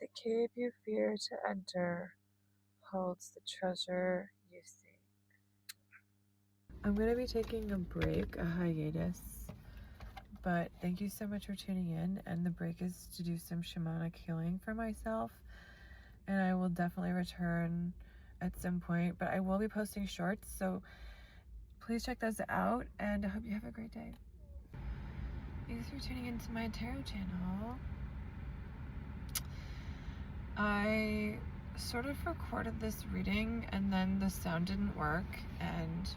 The cave you fear to enter holds the treasure you seek. I'm going to be taking a break, a hiatus, but thank you so much for tuning in. And the break is to do some shamanic healing for myself, and I will definitely return at some point, but I will be posting shorts, so please check those out, and I hope you have a great day. Thanks for tuning into my tarot channel. I sort of recorded this reading and then the sound didn't work, and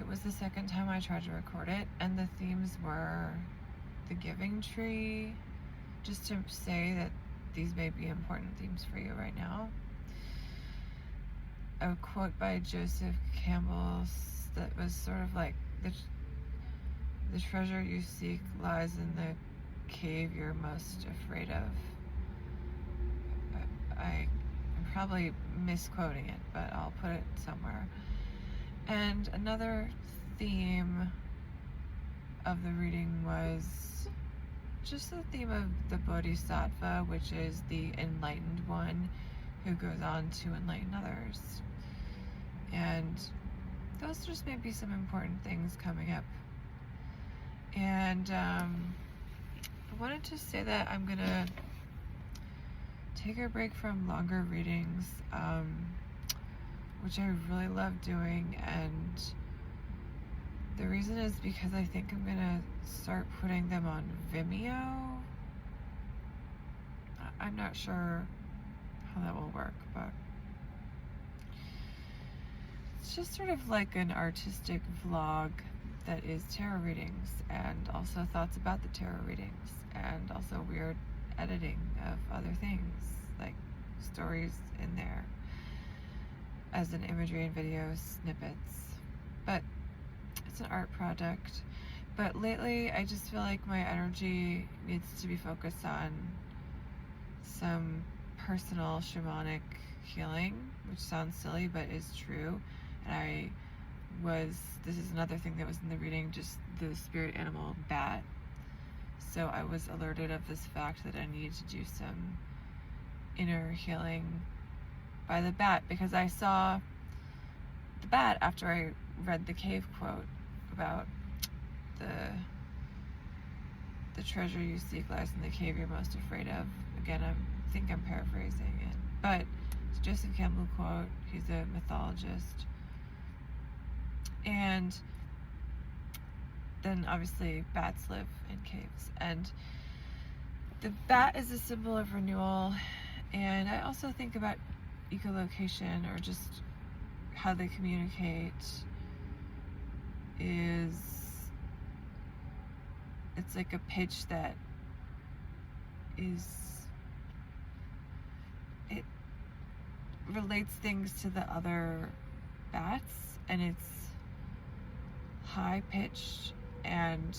it was the second time I tried to record it, and the themes were the giving tree, just to say that these may be important themes for you right now. A quote by Joseph Campbell that was sort of like, the treasure you seek lies in the cave you're most afraid of. I'm probably misquoting it, but I'll put it somewhere. And another theme of the reading was just the theme of the Bodhisattva, which is the enlightened one who goes on to enlighten others. And those just may be some important things coming up. And I wanted to say that I'm gonna take a break from longer readings, which I really love doing, and the reason is because I think I'm gonna start putting them on Vimeo. I'm not sure how that will work, but it's just sort of like an artistic vlog that is tarot readings, and also thoughts about the tarot readings, and also weird editing of other things, like stories in there as an imagery and video snippets. But it's an art product. But lately I just feel like my energy needs to be focused on some personal shamanic healing, which sounds silly but is true. And this is another thing that was in the reading, just the spirit animal bat. So I was alerted of this fact that I needed to do some inner healing by the bat, because I saw the bat after I read the cave quote about the treasure you seek lies in the cave you're most afraid of. Again, I think I'm paraphrasing it, but it's a Joseph Campbell quote. He's a mythologist. And then obviously bats live in caves, and the bat is a symbol of renewal. And I also think about echolocation, or just how they communicate, it's like a pitch that it relates things to the other bats, and it's high pitched. And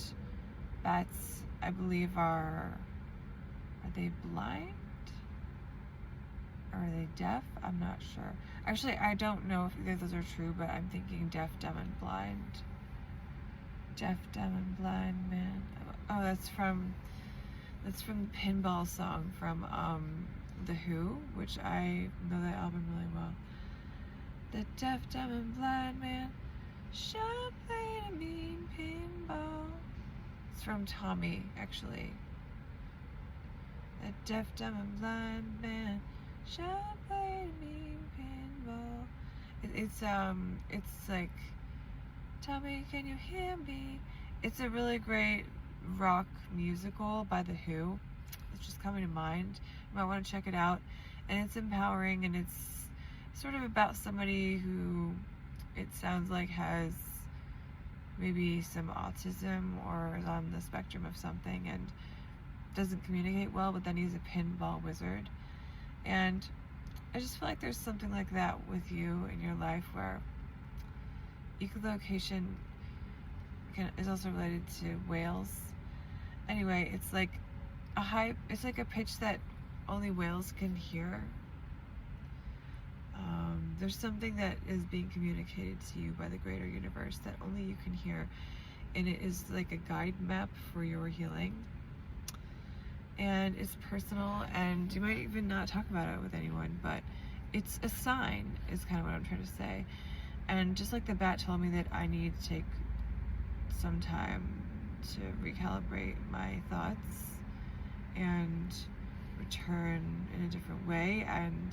bats, I believe, are they blind? Or are they deaf? I'm not sure. Actually, I don't know if either of those are true, but I'm thinking deaf, dumb, and blind. Deaf, dumb, and blind man. Oh, that's from the Pinball song from The Who, which I know that album really well. The deaf, dumb, and blind man shall play a mean pinball. It's from Tommy, actually. The deaf, dumb, and blind man shall play a mean pinball. It's like, Tommy, can you hear me? It's a really great rock musical by The Who. It's just coming to mind. You might want to check it out. And it's empowering, and it's sort of about somebody who, it sounds like, has maybe some autism or is on the spectrum of something and doesn't communicate well, but then he's a pinball wizard. And I just feel like there's something like that with you in your life, where echolocation is also related to whales. Anyway, it's like it's like a pitch that only whales can hear. There's something that is being communicated to you by the greater universe that only you can hear, and it is like a guide map for your healing. and it's personal, and you might even not talk about it with anyone, but it's a sign, is kind of what I'm trying to say. And just like the bat told me that I need to take some time to recalibrate my thoughts and return in a different way. And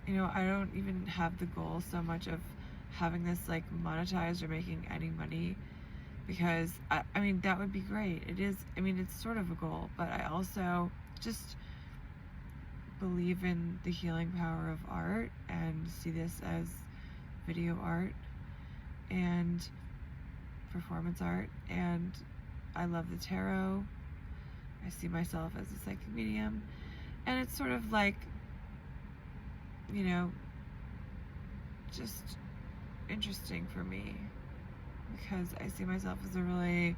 I don't even have the goal so much of having this like monetized or making any money, because I mean that would be great. It is, I mean, it's sort of a goal, but I also just believe in the healing power of art and see this as video art and performance art. And I love the tarot. I see myself as a psychic medium, and it's sort of like, just interesting for me, because I see myself as a really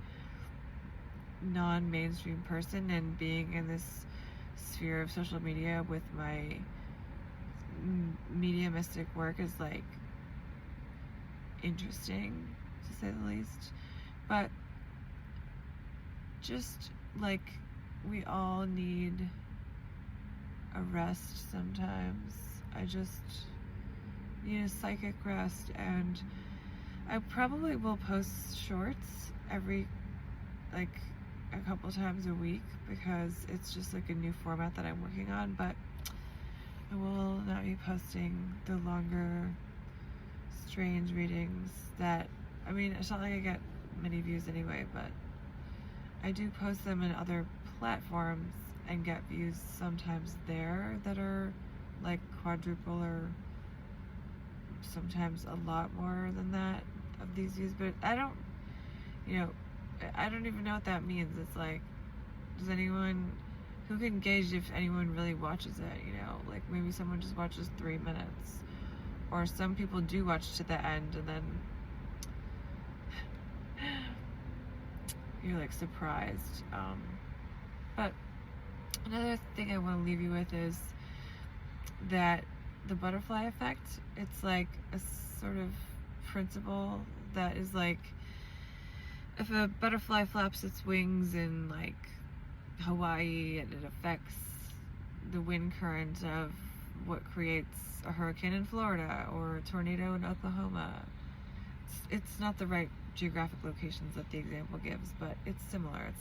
non-mainstream person, and being in this sphere of social media with my mediumistic work is like interesting, to say the least. But just like we all need a rest sometimes. I just need a psychic rest, and I probably will post shorts every, like, a couple times a week, because it's just like a new format that I'm working on. But I will not be posting the longer, strange readings that, I mean, it's not like I get many views anyway, but I do post them in other platforms and get views sometimes there that are like quadruple or sometimes a lot more than that of these views. But I don't even know what that means. It's like, does anyone, who can gauge if anyone really watches it? Like maybe someone just watches 3 minutes, or some people do watch to the end and then you're like surprised. But another thing I want to leave you with is that the butterfly effect, it's like a sort of principle that is like, if a butterfly flaps its wings in like Hawaii and it affects the wind current of what creates a hurricane in Florida or a tornado in Oklahoma, it's not the right geographic locations that the example gives, but it's similar.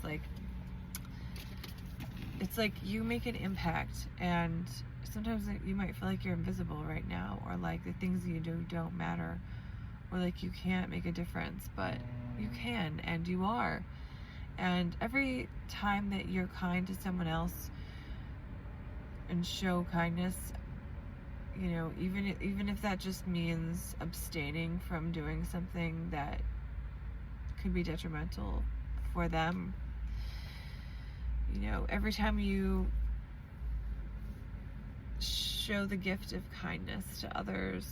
It's like you make an impact, and sometimes you might feel like you're invisible right now, or like the things that you do don't matter, or like you can't make a difference, but you can, and you are. And every time that you're kind to someone else and show kindness, even if that just means abstaining from doing something that could be detrimental for them, every time you show the gift of kindness to others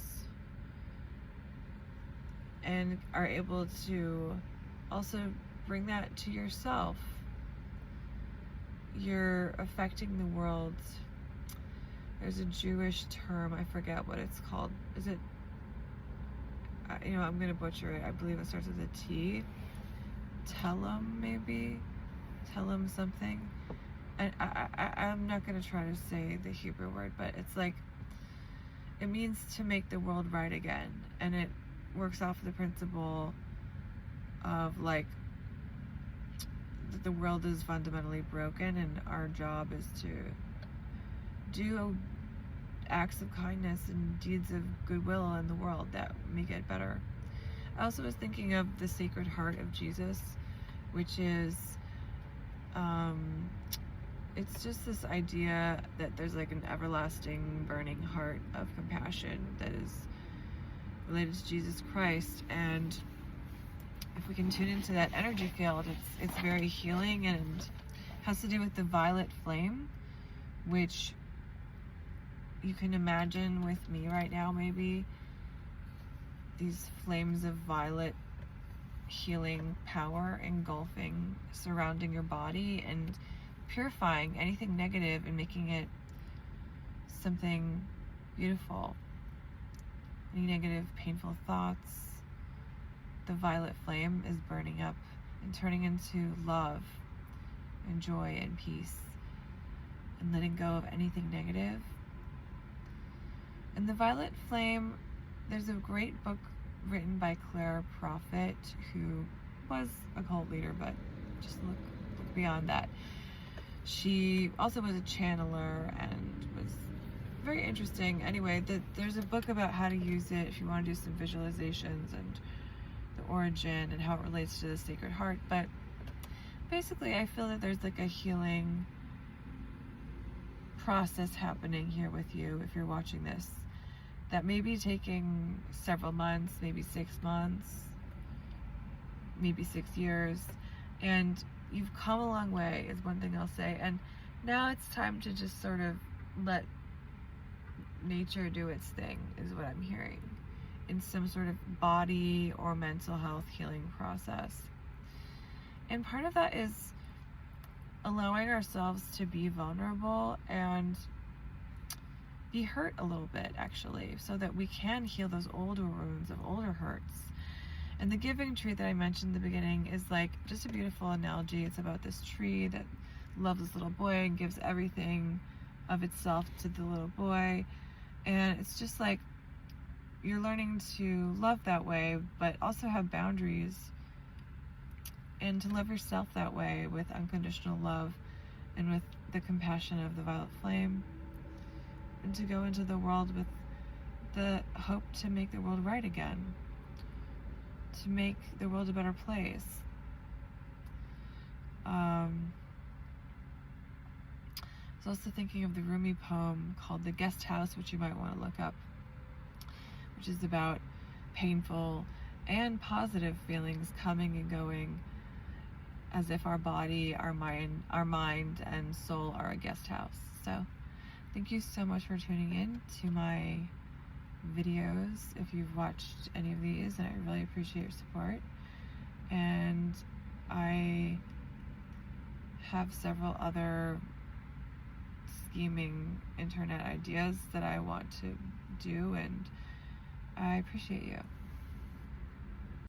and are able to also bring that to yourself, you're affecting the world. There's a Jewish term, I forget what it's called. Is it, I'm gonna butcher it. I believe it starts with a T. Telem, maybe? Telem something. And I'm not gonna try to say the Hebrew word, but it's like, it means to make the world right again. And it works off the principle of like, that the world is fundamentally broken, and our job is to do acts of kindness and deeds of goodwill in the world that make it better. I also was thinking of the Sacred Heart of Jesus, which is, it's just this idea that there's like an everlasting burning heart of compassion that is related to Jesus Christ. And if we can tune into that energy field, it's very healing, and has to do with the violet flame, which you can imagine with me right now, maybe these flames of violet healing power engulfing, surrounding your body and purifying anything negative and making it something beautiful. Any negative, painful thoughts, the violet flame is burning up and turning into love and joy and peace. and letting go of anything negative. And the Violet Flame, there's a great book written by Claire Prophet, who was a cult leader, but just look beyond that. She also was a channeler and was very interesting. Anyway, there's a book about how to use it if you want to do some visualizations and the origin and how it relates to the Sacred Heart. But basically, I feel that there's like a healing process happening here with you if you're watching this, that may be taking several months, maybe 6 months, maybe 6 years, and you've come a long way is one thing I'll say. And now it's time to just sort of let nature do its thing, is what I'm hearing, in some sort of body or mental health healing process. And part of that is allowing ourselves to be vulnerable and be hurt a little bit, actually, so that we can heal those older wounds of older hurts. And the giving tree that I mentioned in the beginning is like just a beautiful analogy. It's about this tree that loves this little boy and gives everything of itself to the little boy. And it's just like you're learning to love that way, but also have boundaries, and to love yourself that way with unconditional love and with the compassion of the Violet Flame, and to go into the world with the hope to make the world right again, to make the world a better place. I was also thinking of the Rumi poem called The Guest House, which you might want to look up, which is about painful and positive feelings coming and going, as if our body, our mind and soul are a guest house. So thank you so much for tuning in to my videos, if you've watched any of these, and I really appreciate your support. And I have several other scheming internet ideas that I want to do, and I appreciate you.